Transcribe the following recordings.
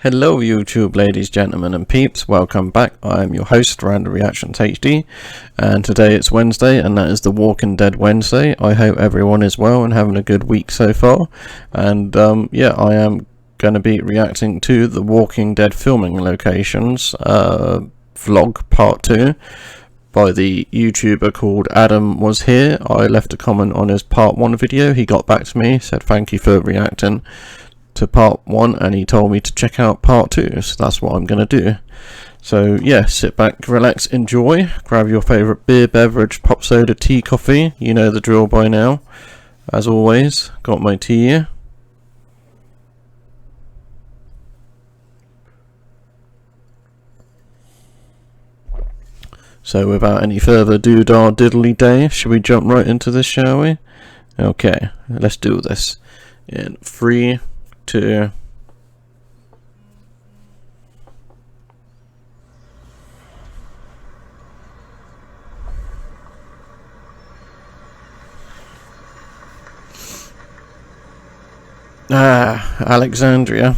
Hello YouTube ladies, gentlemen and peeps, welcome back. I am your host RandomUploaderHD, and today it's Wednesday and that is the Walking Dead Wednesday. I hope everyone is well and having a good week so far, and yeah, I am going to be reacting to the Walking Dead filming locations vlog part 2 by the YouTuber called Adam Was Here. I left a comment on his part 1 video. He got back to me, said thank you for reacting to part 1, and he told me to check out part 2, so that's what I'm gonna do. So yeah, sit back, relax, enjoy, grab your favourite beer, beverage, pop soda, tea, coffee, you know the drill by now. As always, got my tea here. So without any further doodah diddly day, should we jump right into this, shall we? Okay, let's do this. In 3, 2. Alexandria.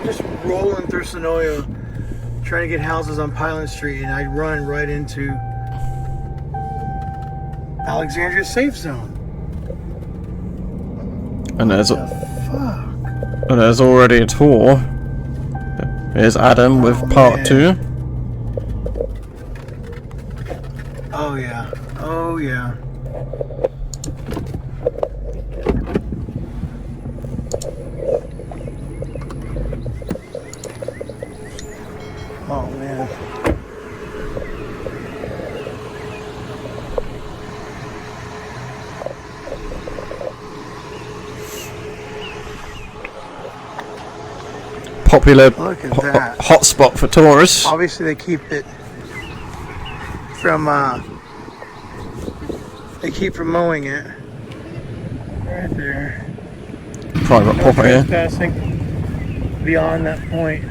Just rolling through Sonoya, trying to get houses on Pilot Street, and I run right into Alexandria safe zone. And there's Fuck. and there's already a tour. Here's Adam with part 2. Oh yeah. Oh yeah. Oh man. Popular Look at that. hotspot for tourists. Obviously they keep it from they keep promoting it. Right there. Private property. Passing beyond that point.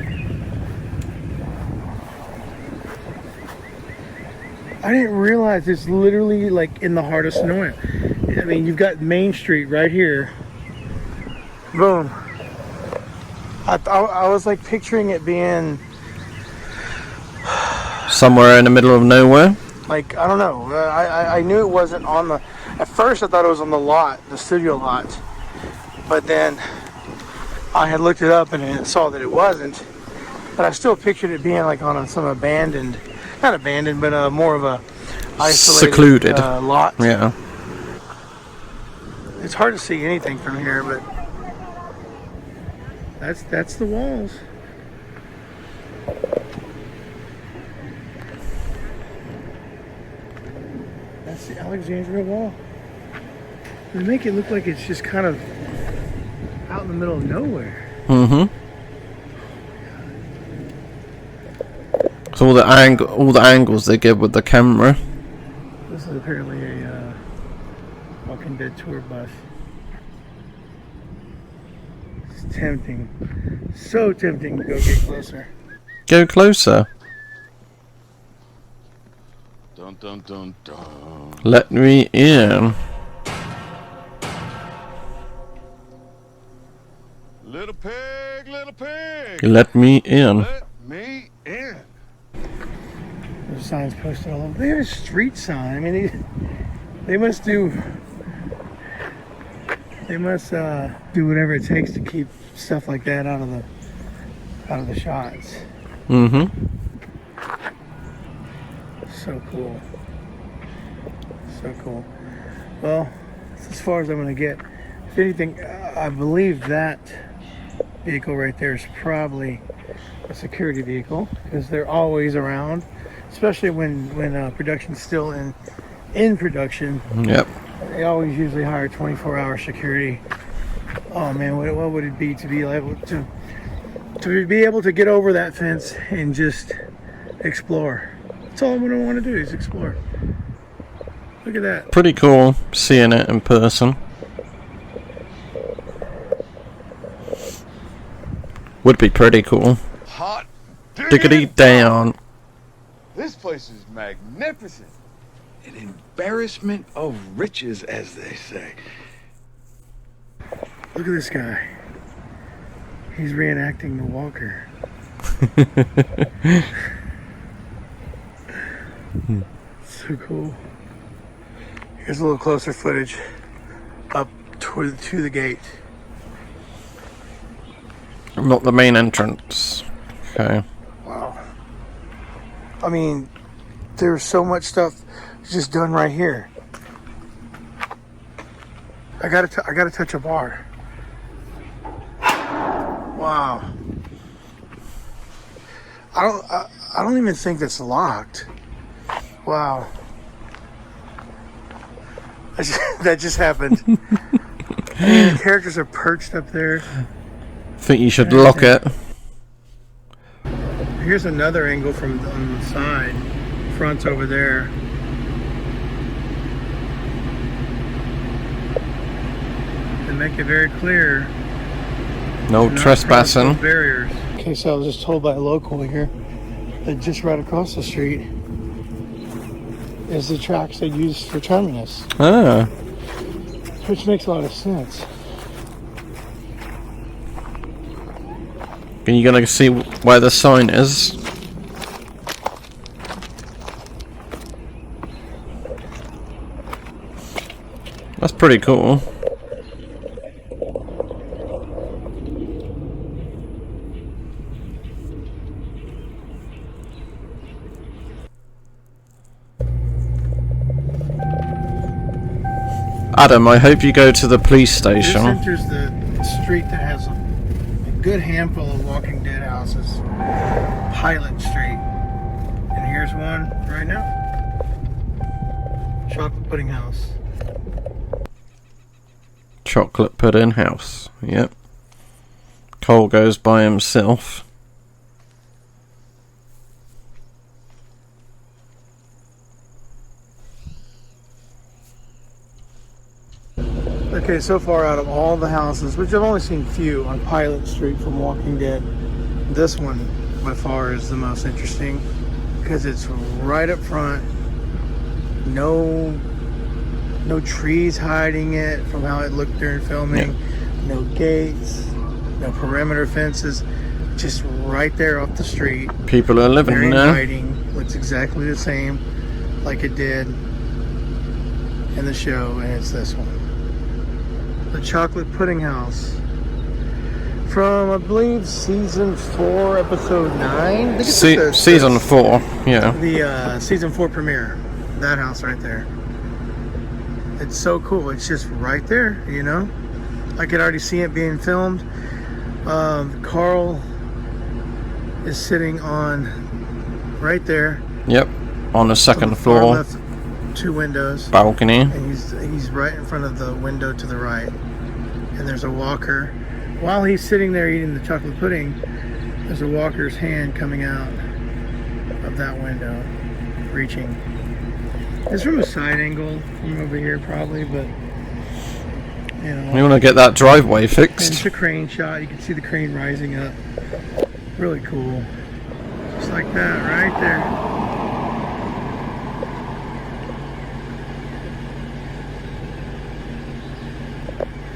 I didn't realize it's literally like in the heart of Sonoya. I mean, you've got Main Street right here. Boom. I was like picturing it being Somewhere in the middle of nowhere. like, I don't know. I knew it wasn't on the. At first, I thought it was on the lot, the studio lot. But then I had looked it up and I saw that it wasn't. But I still pictured it being like on some abandoned. Not abandoned, but more of a isolated, secluded lot. Yeah. It's hard to see anything from here, but that's the walls. That's the Alexandria wall. They make it look like it's just kind of out in the middle of nowhere. Mm-hmm. So all the angles they give with the camera. This is apparently a Walking Dead tour bus. It's tempting. So tempting to go get closer. Go closer. Dun dun dun dun. Let me in. Little pig, little pig. Let me in. Let me in. There's signs posted all over. They have a street sign. I mean, they must do. They must do whatever it takes to keep stuff like that out of the shots. Mm-hmm. So cool. So cool. Well, that's as far as I'm going to get. If anything, I believe that vehicle right there is probably a security vehicle because they're always around, especially when production's still in production. Yep. They always usually hire 24-hour security. Oh man, what would it be to be able to get over that fence and just explore? That's all I want to do is explore. Look Look at that. Pretty cool seeing it in person. Would be pretty cool. Hot Diggity down. This place is magnificent. An embarrassment of riches, as they say. Look at this guy. He's reenacting the walker. So cool. Here's a little closer footage up to the gate. Not the main entrance. Okay. Wow. I mean, there's so much stuff just done right here. I gotta touch a bar. Wow. I don't even think that's locked. Wow. That just happened. I mean, the characters are perched up there. Think you should lock it. Here's another angle from on the side. Front's over there. And make it very clear. No trespassing. Barriers. Okay, so I was just told by a local here that just right across the street is the tracks they use for terminus. Ah. Which makes a lot of sense. Are you gonna see where the sign is? That's pretty cool. Adam, I hope you go to the police station. This enters the street that has a good handful of Walking Dead houses. Pilot Street. And here's one right now. Chocolate Pudding House. Chocolate pudding house. Yep. Cole goes by himself. Okay, so far out of all the houses, which I've only seen few on Pilot Street from Walking Dead, this one by far is the most interesting because it's right up front. No trees hiding it from how it looked during filming. Yeah. No gates, no perimeter fences, just right there off the street. People are living very there. Inviting. Looks exactly the same like it did in the show, and it's this one. The Chocolate Pudding House. From, I believe, season 4, episode 9. Season 4, yeah. The season 4 premiere. That house right there. It's so cool. It's just right there, you know. I could already see it being filmed. Carl is sitting on right there. Yep, on the second floor. Left, 2 windows. Balcony. And he's right in front of the window to the right. And there's a walker. While he's sitting there eating the chocolate pudding, there's a walker's hand coming out of that window, reaching. It's from a side angle from over here probably, but you know. We want to get that driveway fixed. It's a crane shot. You can see the crane rising up. Really cool. Just like that, right there.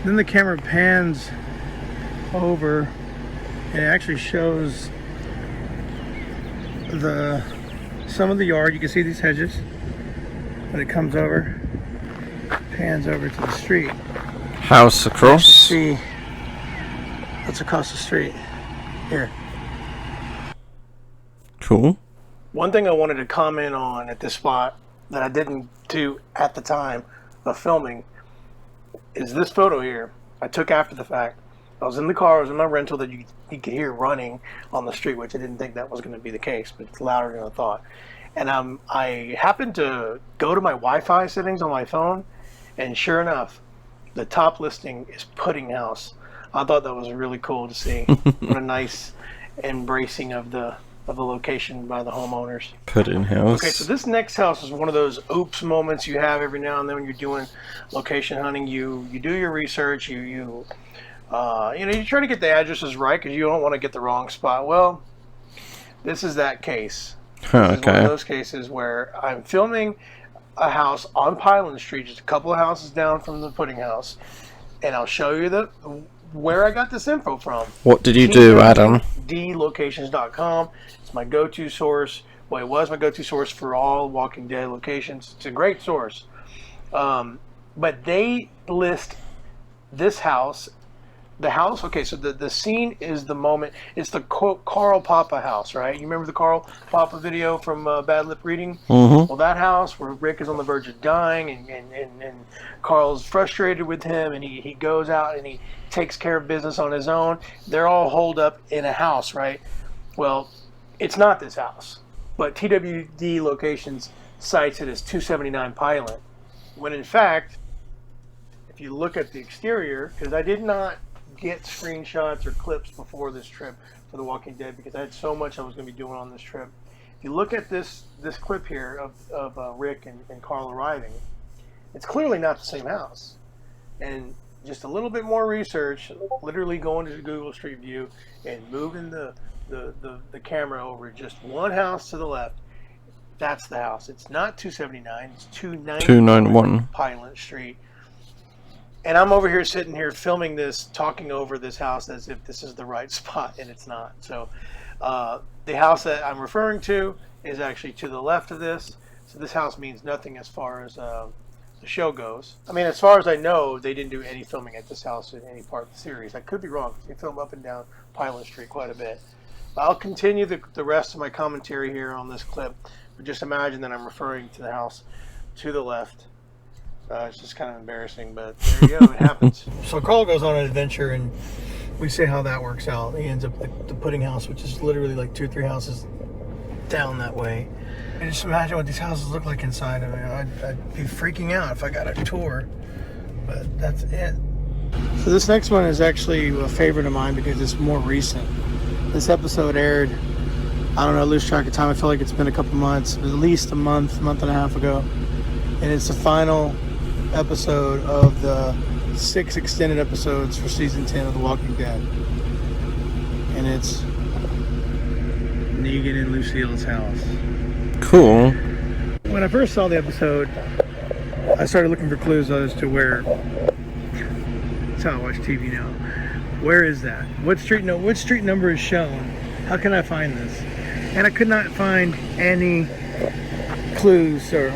Then the camera pans over and it actually shows some of the yard. You can see these hedges, but it comes over, pans over to the street. House across. See what's across the street here. Cool. One thing I wanted to comment on at this spot that I didn't do at the time of filming is this photo here. I took after the fact. I was in the car, I was in my rental that you could hear running on the street, which I didn't think that was going to be the case, but it's louder than I thought. And I happened to go to my Wi-Fi settings on my phone, and sure enough, the top listing is Pudding House. I thought that was really cool to see. What a nice embracing of the of the location by the homeowners. Pudding house. Okay, so this next house is one of those oops moments you have every now and then when you're doing location hunting. You do your research. You try to get the addresses right because you don't want to get the wrong spot. Well, this is that case. This is one of those cases where I'm filming a house on Pineland Street, just a couple of houses down from the pudding house, and I'll show you where I got this info from. What did you do, Adam? dlocations.com. It's my go-to source. Well, it was my go-to source for all Walking Dead locations. It's a great source. But they list this house. The house, okay, so the scene is the moment. It's the Carl Papa house, right? You remember the Carl Papa video from Bad Lip Reading? Mm-hmm. Well, that house where Rick is on the verge of dying and Carl's frustrated with him, and he goes out and he takes care of business on his own. They're all holed up in a house, right? Well, it's not this house, but TWD Locations cites it as 279 Pineland, when in fact, if you look at the exterior, because I did not get screenshots or clips before this trip for The Walking Dead because I had so much I was going to be doing on this trip. If you look at this clip here of Rick and Carl arriving, it's clearly not the same house. And just a little bit more research, literally going to the Google Street View and moving the camera over just one house to the left, that's the house. It's not 279, it's 291 Pineland Street. And I'm over here sitting here filming this, talking over this house as if this is the right spot, and it's not. So the house that I'm referring to is actually to the left of this. So this house means nothing as far as the show goes. I mean, as far as I know, they didn't do any filming at this house in any part of the series. I could be wrong, because they film up and down Pineland Street quite a bit. I'll continue the rest of my commentary here on this clip, but just imagine that I'm referring to the house to the left. It's just kind of embarrassing, but there you go, it happens. So Carl goes on an adventure, and we see how that works out. He ends up at the pudding house, which is literally like 2 or 3 houses down that way. And just imagine what these houses look like inside. I mean, I'd be freaking out if I got a tour, but that's it. So this next one is actually a favorite of mine because it's more recent. This episode aired, I don't know, I lose track of time. I feel like it's been a couple months, at least a month and a half ago. And it's the final episode of the 6 extended episodes for season 10 of The Walking Dead, and it's Negan and Lucille's house. Cool. When I first saw the episode, I started looking for clues as to where. That's how I watch TV now. Where is that? What street number is shown? How can I find this? And I could not find any clues or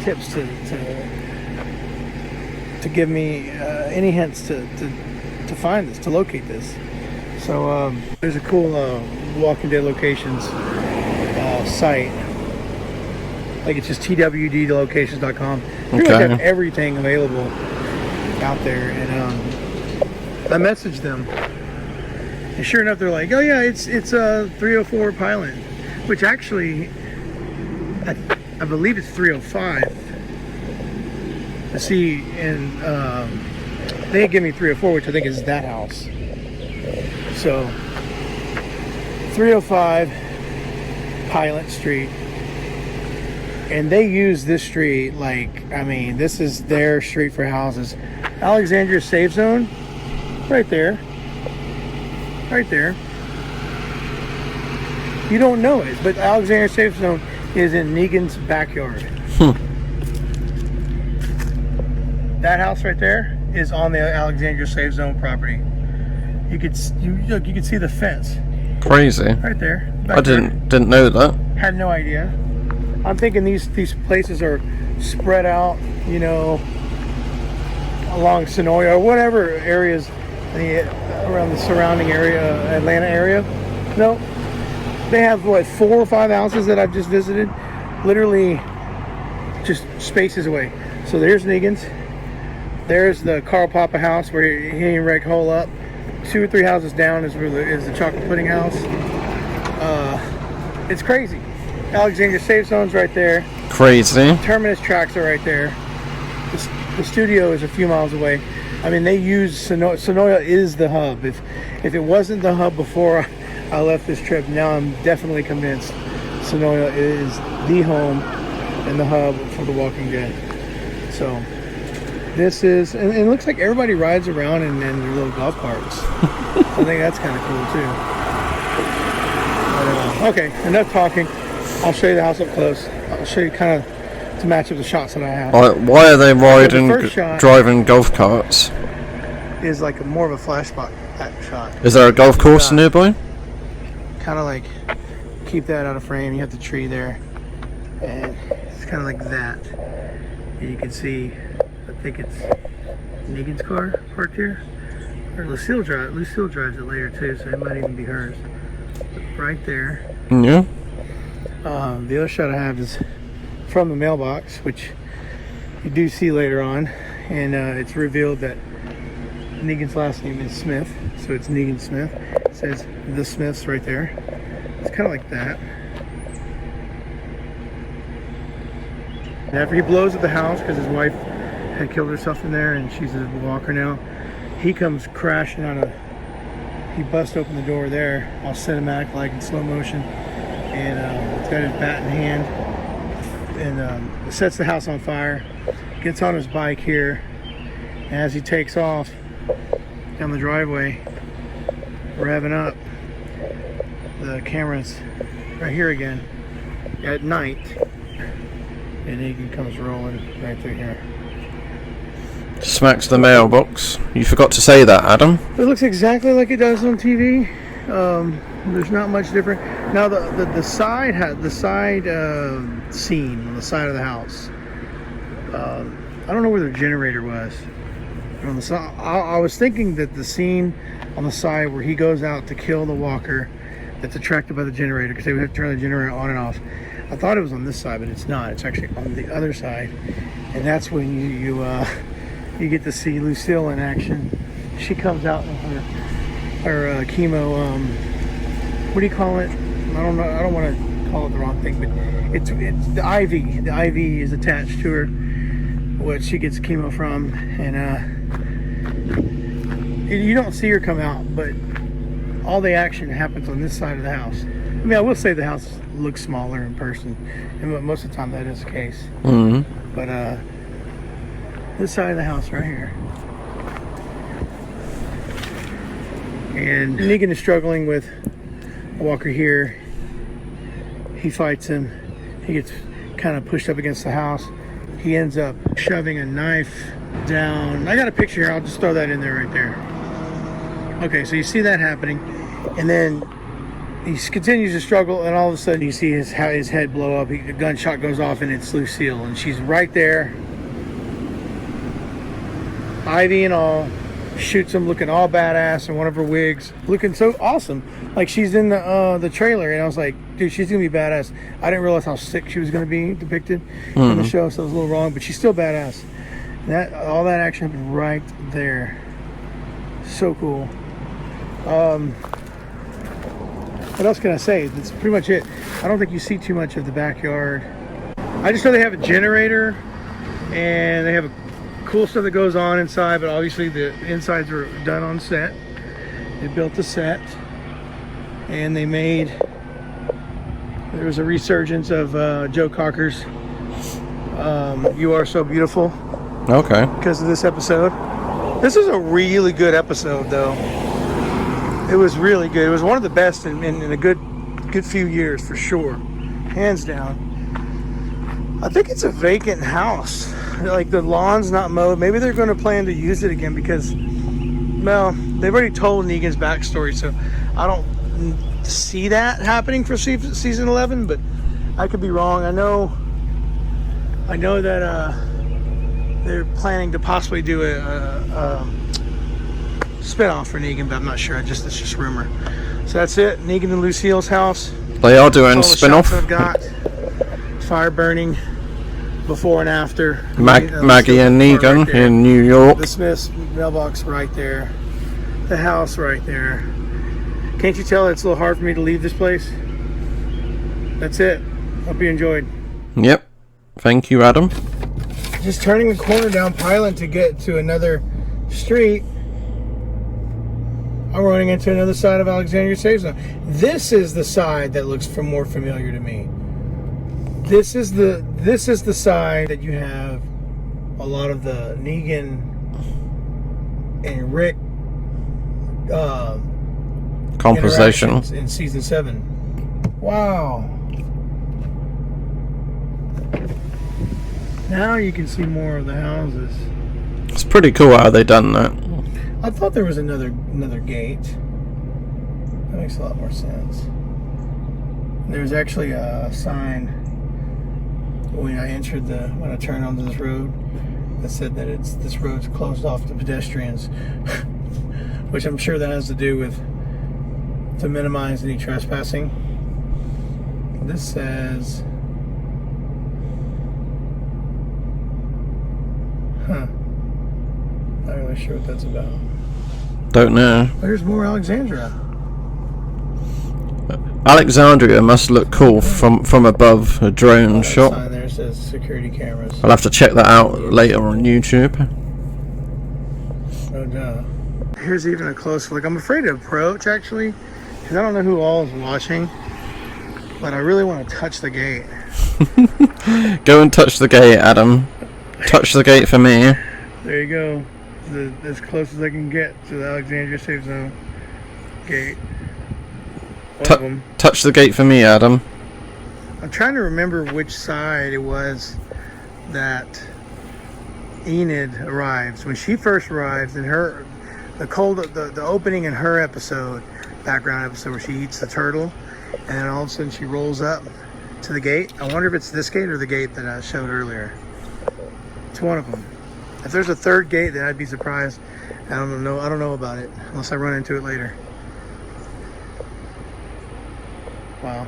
tips to give me any hints to find this, to locate this. So there's a cool Walking Dead Locations site. Like it's just twdlocations.com. Pretty much have everything available out there. And I messaged them, and sure enough, they're like, "Oh yeah, it's 304 Pineland," which actually I believe it's 305. See, and they give me 304, which I think is that house. So 305 Pineland Street, and they use this street like, I mean, this is their street for houses. Alexandria Safe Zone, right there. You don't know it, but Alexandria Safe Zone is in Negan's backyard. That house right there is on the Alexandria Safe Zone property. You could see the fence. Crazy. Right there. I didn't know that. Had no idea. I'm thinking these places are spread out, you know, along Sonoya or whatever areas around the surrounding area, Atlanta area. No, they have what, 4 or 5 houses that I've just visited, literally just spaces away. So there's Negan's. There's the Carl Papa house where he and Rick hole up. 2 or 3 houses down is the chocolate pudding house. It's crazy. Alexandria Safe Zone's right there. Crazy. Terminus tracks are right there. The studio is a few miles away. I mean, they use Sonoya is the hub. If it wasn't the hub before I left this trip. Now I'm definitely convinced Sonoya is the home and the hub for The Walking Dead. So this is, and it looks like everybody rides around in their little golf carts. I think that's kind of cool too. But, okay, enough talking. I'll show you the house up close. I'll show you kind of to match up the shots that I have. Why are they riding, driving golf carts? Is like more of a flash shot. Is there a golf course nearby? Kind of like keep that out of frame. You have the tree there, and it's kind of like that. And you can see, I think it's Negan's car parked here, or Lucille drives it later too, so it might even be hers. But right there. Yeah. The other shot I have is from the mailbox, which you do see later on, and it's revealed that Negan's last name is Smith, so it's Negan Smith. It says the Smiths right there. It's kind of like that. And after he blows at the house because his wife had killed herself in there and she's a walker now, he comes crashing out of, he busts open the door there, all cinematic like in slow motion, and he's got his bat in hand, and sets the house on fire, gets on his bike here, and as he takes off down the driveway, revving up, the camera's right here again at night, and Negan comes rolling right through here. Smacks the mailbox. You forgot to say that, Adam. It looks exactly like it does on TV. There's not much different. Now the side scene on the side of the house. I don't know where the generator was. On the side, I was thinking that the scene on the side where he goes out to kill the walker that's attracted by the generator, because they would have to turn the generator on and off. I thought it was on this side, but it's not. It's actually on the other side, and that's when you get to see Lucille in action. She comes out in her chemo. What do you call it? I don't know. I don't want to call it the wrong thing, but it's the IV. The IV is attached to her, what she gets chemo from, and you don't see her come out, but all the action happens on this side of the house. I mean, I will say the house looks smaller in person, and most of the time that is the case. Mm-hmm. But this side of the house right here, and Negan is struggling with Walker here. He fights him. He gets kind of pushed up against the house. He ends up shoving a knife down. I got a picture here. I'll just throw that in there right there. Okay, so you see that happening, and then he continues to struggle, and all of a sudden you see his head blow up. The gunshot goes off, and it's Lucille, and she's right there, Ivy and all, shoots him, looking all badass in one of her wigs, looking so awesome, like she's in the trailer. And I was like, dude, she's gonna be badass. I didn't realize how sick she was gonna be depicted in the show, so it was a little wrong, but she's still badass. And all that action happened right there. So cool. What else can I say? That's pretty much it. I don't think you see too much of the backyard. I just know they have a generator, and they have a cool stuff that goes on inside, but obviously the insides were done on set. They built the set, and they made, there was a resurgence of Joe Cocker's You Are So Beautiful. Okay. Because of this episode. This is a really good episode, though. It was really good. It was one of the best in a good few years, for sure. Hands down. I think it's a vacant house. Like, the lawn's not mowed. Maybe they're going to plan to use it again because, well, they've already told Negan's backstory, so I don't see that happening for season 11, but I could be wrong. I know that they're planning to possibly do a spin-off for Negan, but I'm not sure. It's just rumor. So that's it. Negan and Lucille's house. They are doing spin-off. I've got fire burning before and after. Maggie and Negan right in New York. The Smith's mailbox right there. The house right there. Can't you tell it's a little hard for me to leave this place? That's it. Hope you enjoyed. Yep. Thank you, Adam. Just turning the corner down Pilant to get to another street. I'm running into another side of Alexandria Safe Zone. This is the side that looks more familiar to me. This is the side that you have a lot of the Negan and Rick Conversation interactions in season 7. Wow. Now you can see more of the houses. It's pretty cool how they done that. I thought there was another gate. That makes a lot more sense. There's actually a sign when I turned onto this road that said that this road's closed off to pedestrians, which I'm sure that has to do with to minimize any trespassing. This says, not really sure what that's about. Don't know. There's more Alexandria. Alexandria must look cool from above a drone shot. Sign there says security cameras. I'll have to check that out later on YouTube. No doubt. Here's even a close look. I'm afraid to approach, actually, because I don't know who all is watching, but I really want to touch the gate. Go and touch the gate, Adam. Touch the gate for me. There you go. As close as I can get to the Alexandria Safe Zone gate. One of them. Touch the gate for me, Adam. I'm trying to remember which side it was that Enid arrives. When she first arrives in the opening in her background episode where she eats the turtle, and then all of a sudden she rolls up to the gate. I wonder if it's this gate or the gate that I showed earlier. It's one of them. If there's a third gate, then I'd be surprised. I don't know about it unless I run into it later. Wow.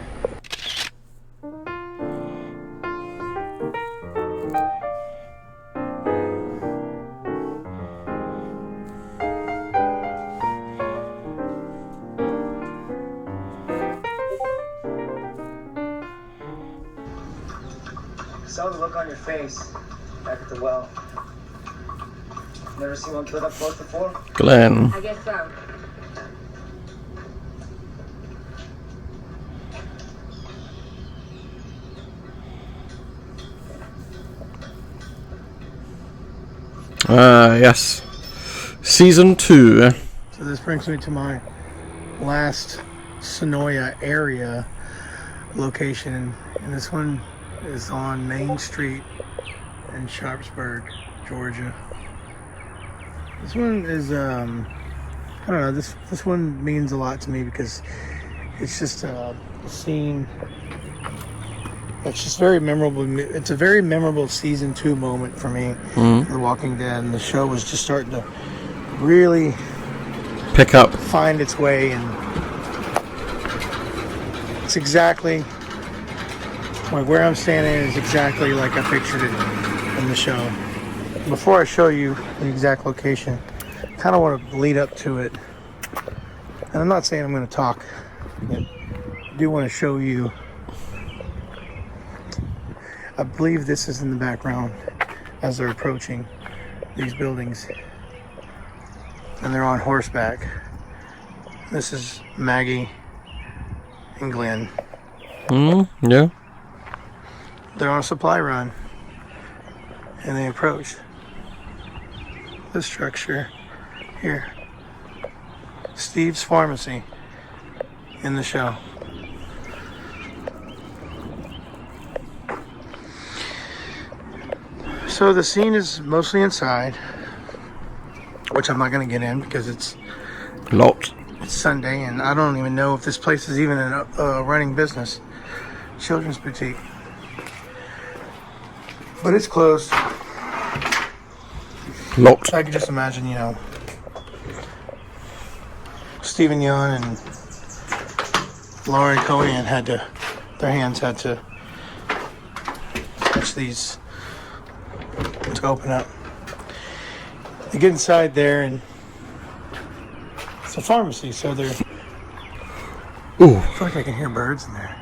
Saw the look on your face back at the well. Never seen one killed up close before? Glenn. I guess so. Yes. Season 2. So this brings me to my last Sonoya area location, and this one is on Main Street in Sharpsburg, Georgia. This one is I don't know, this one means a lot to me because it's just a scene that's just very memorable. It's a very memorable season 2 moment for me. The Walking Dead, and the show was just starting to really Pick up. find its way, and it's exactly like where I'm standing is exactly like I pictured it in the show. Before I show you the exact location, I kind of want to lead up to it, and I'm not saying I'm going to talk, but I do want to show you. I believe this is in the background as they're approaching these buildings, and they're on horseback. This is Maggie and Glenn. Yeah. They're on a supply run, and they approach this structure here, Steve's Pharmacy, in the show. So the scene is mostly inside, which I'm not going to get in because it's Locked. Sunday, and I don't even know if this place is even a running business. Children's boutique. But it's closed. Locked. I can just imagine, Stephen Yeun and Lauren Cohan their hands had to touch these to open up. They get inside there, and it's a pharmacy, so they're... Ooh. I feel like I can hear birds in there.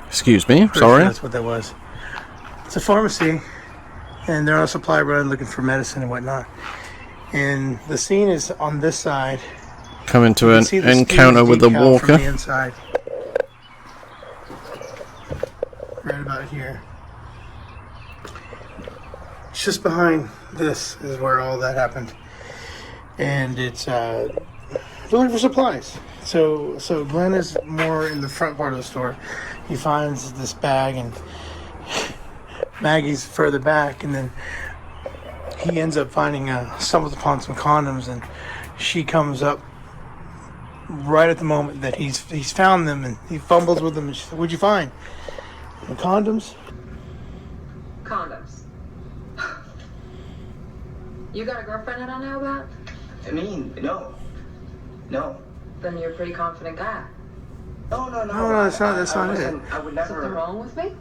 Excuse me. Pretty Sorry. sure that's what that was. It's a pharmacy, and they're on a supply run looking for medicine and whatnot. And the scene is on this side. Coming to You an can see the encounter Steve's with the decal from the walker. inside. Right about here. It's just behind this is where all that happened. And it's looking for supplies. So Glenn is more in the front part of the store. He finds this bag, and Maggie's further back, and then he ends up finding stumbles upon some condoms, and she comes up right at the moment that he's found them, and he fumbles with them, and she said, "What'd you find?" And condoms. Condoms. You got a girlfriend that I know about? I mean, no. Then you're a pretty confident guy. No, that's not it. I would Something never. wrong with me?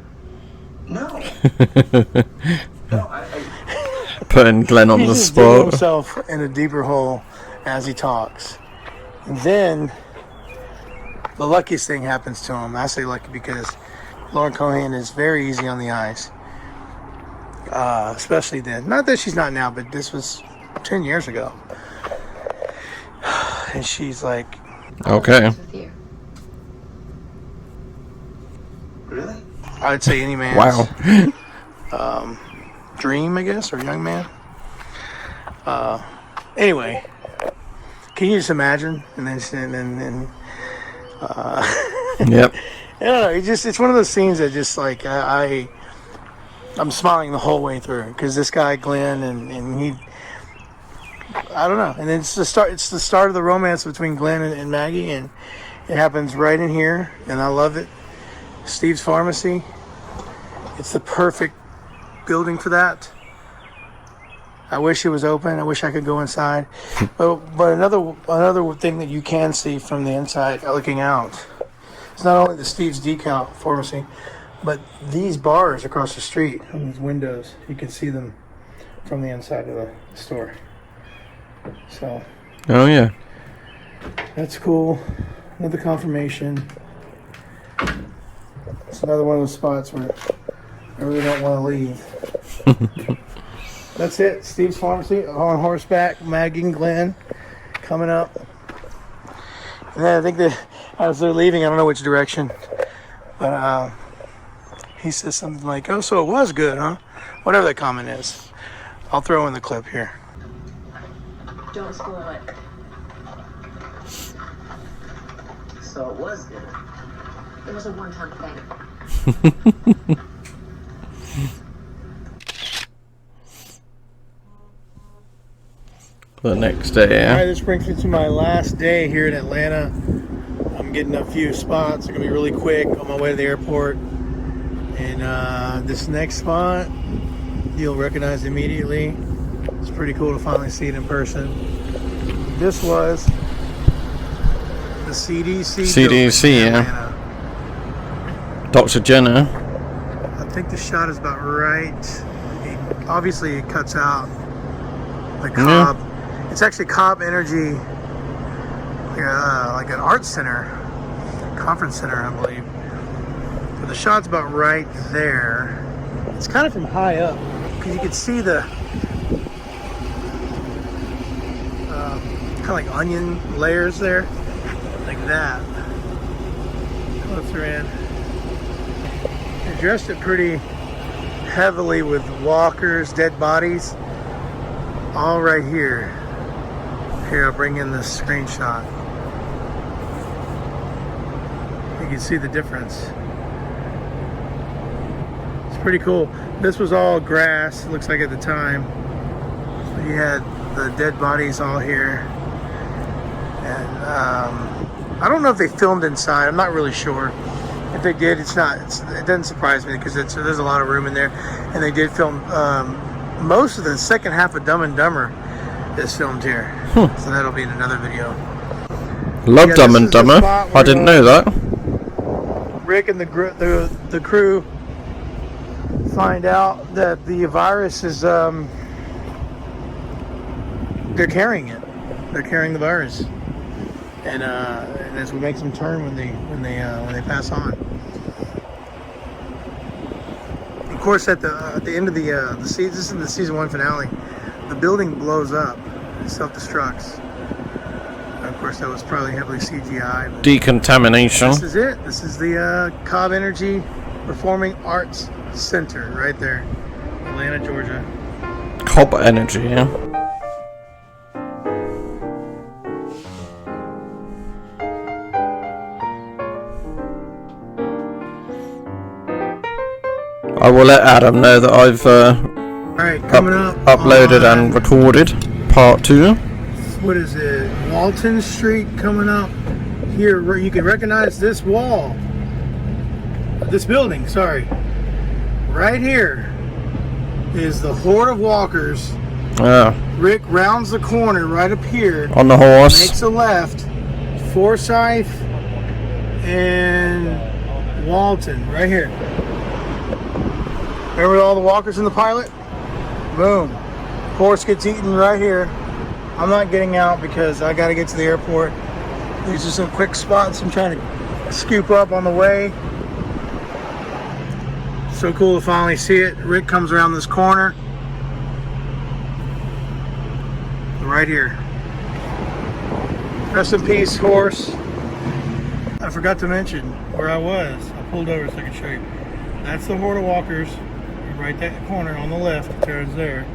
No. Putting Glenn on He's the just digging spot. himself in a deeper hole as he talks. And then the luckiest thing happens to him. I say lucky because Lauren Cohan is very easy on the eyes. Especially then. Not that she's not now, but this was 10 years ago. And she's like, Okay. With you. Really? I would say any man's Wow. dream, I guess, or young man. Anyway, can you just imagine? And then Yep. I don't know. It's one of those scenes that just like I'm smiling the whole way through because this guy Glenn and he, I don't know. And then it's the start of the romance between Glenn and Maggie, and it happens right in here, and I love it. Steve's Pharmacy. It's the perfect building for that. I wish it was open. I wish I could go inside. But another thing that you can see from the inside looking out, it's not only the Steve's Decal Pharmacy, but these bars across the street and these windows. You can see them from the inside of the store. So Oh yeah. that's cool. Another confirmation. It's another one of those spots where I really don't want to leave. That's it. Steve's Pharmacy on horseback. Maggie and Glenn coming up. And then I think that as they're leaving, I don't know which direction, but he says something like, "Oh, so it was good, huh?" Whatever that comment is. I'll throw in the clip here. Don't spoil it. So it was good. It was a one-time thing. The next day, All right, yeah. this brings me to my last day here in Atlanta. I'm getting a few spots. They're gonna be really quick on my way to the airport. And this next spot, you'll recognize immediately. It's pretty cool to finally see it in person. This was the CDC. CDC, building in yeah. Atlanta. Dr. Jenner. I think the shot is about right. Obviously, it cuts out the Cobb. It's actually Cobb Energy, like an art center, conference center, I believe. But the shot's about right there. It's kind of from high up because you can see the kind of like onion layers there, like that. Closer in. They dressed it pretty heavily with walkers, dead bodies, all right here. Here, I'll bring in this screenshot. You can see the difference. It's pretty cool. This was all grass, it looks like at the time. So you had the dead bodies all here. And I don't know if they filmed inside. I'm not really sure. If they did, it doesn't surprise me because there's a lot of room in there. And they did film most of the second half of Dumb and Dumber is filmed here. So that'll be in another video. Love Yeah, Dumb this and is the Dumber. spot I where, didn't know that. Rick and the crew find out that the virus is they're carrying it. They're carrying the virus, and as we make them turn when they pass on. Of course, at the end of the season, this is the season 1 finale. The building blows up, self-destructs. Of course, that was probably heavily CGI. Decontamination. This is it. This is the Cobb Energy Performing Arts Center right there, Atlanta, Georgia. Cobb Energy, yeah. I will let Adam know that I've Alright, coming up uploaded on, and recorded part 2. what is it? Walton Street coming up here. You can recognize this wall. This building, sorry. Right here is the Horde of Walkers. Rick rounds the corner right up here. On the horse. Makes a left. Forsyth and Walton, right here. Remember all the walkers in the pilot? Boom. Horse gets eaten right here. I'm not getting out because I got to get to the airport. These are some quick spots I'm trying to scoop up on the way. So cool to finally see it. Rick comes around this corner. Right here. Rest in peace, horse. I forgot to mention where I was. I pulled over so I could show you. That's the Horde of Walkers. Right that corner on the left, it turns there.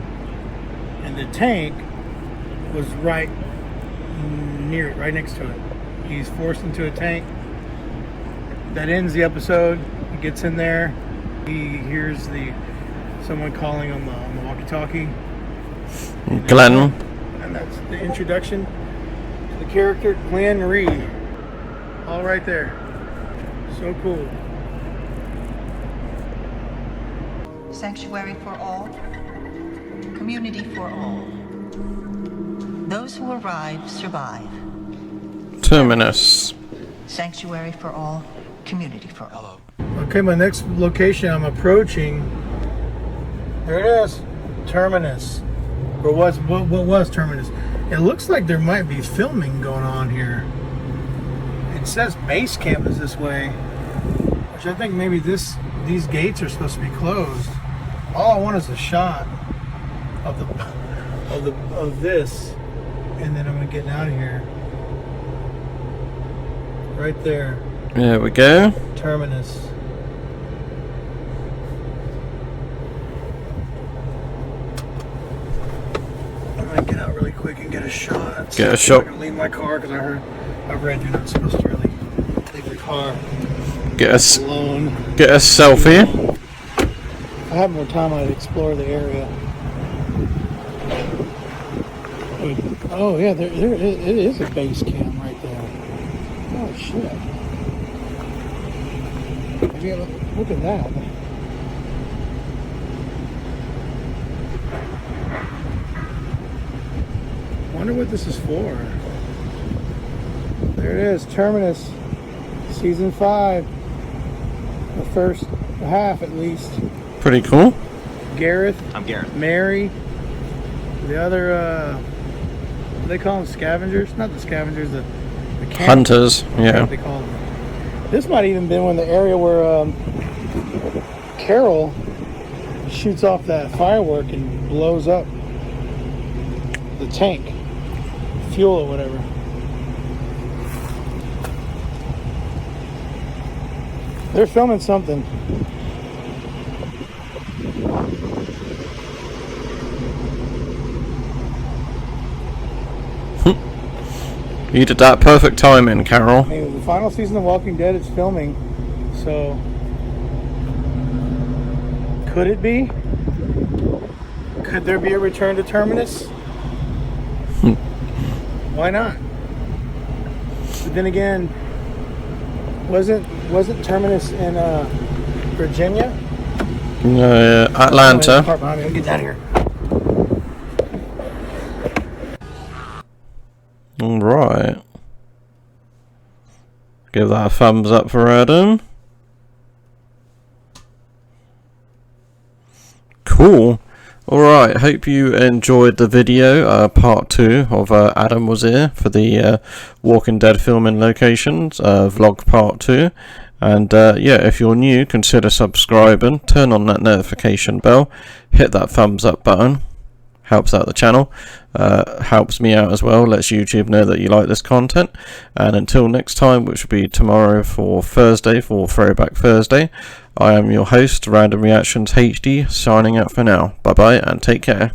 And the tank was right near it, right next to it. He's forced into a tank. That ends the episode. He gets in there. He hears someone calling on the walkie-talkie. Glenn. And that's the introduction to the character Glenn Reed. All right there. So cool. Sanctuary for all, community for all. Those who arrive survive. Terminus. Sanctuary for all, community for all. Okay, my next location I'm approaching. There it is, Terminus. Or what was Terminus? It looks like there might be filming going on here. It says base camp is this way, which I think maybe these gates are supposed to be closed. All I want is a shot of this, and then I'm gonna get out of here. Right there. There we go. Terminus. I'm gonna get out really quick and get a shot. Get a shot. I'm gonna leave my car because I've read you're not supposed to really leave your car Get a alone. Get a selfie. If I had more time, I'd explore the area. Oh yeah, it is a base camp right there. Oh shit! Look at that. Wonder what this is for. There it is, Terminus, season 5. The first half, at least. Pretty cool. Gareth. I'm Gareth. Mary. The other, what do they call them? Scavengers? Not the scavengers, the camp. Hunters, yeah. What they call them. This might even been when the area where Carol shoots off that firework and blows up the tank, fuel or whatever. They're filming something. You did that perfect timing, Carol. I mean, the final season of Walking Dead is filming, so could it be? Could there be a return to Terminus? Why not? But then again, wasn't Terminus in Virginia? Atlanta. Car behind me. I'll get out of here. Alright. Give that a thumbs up for Adam. Cool. Alright, hope you enjoyed the video, part 2 of Adam was here for the Walking Dead filming locations, vlog part 2. And yeah, if you're new, consider subscribing, turn on that notification bell, hit that thumbs up button. helps out the channel, helps me out as well, lets YouTube know that you like this content. And until next time, which will be tomorrow for Thursday, for Throwback Thursday, I am your host, Random Reactions HD, signing out for now. Bye bye and take care.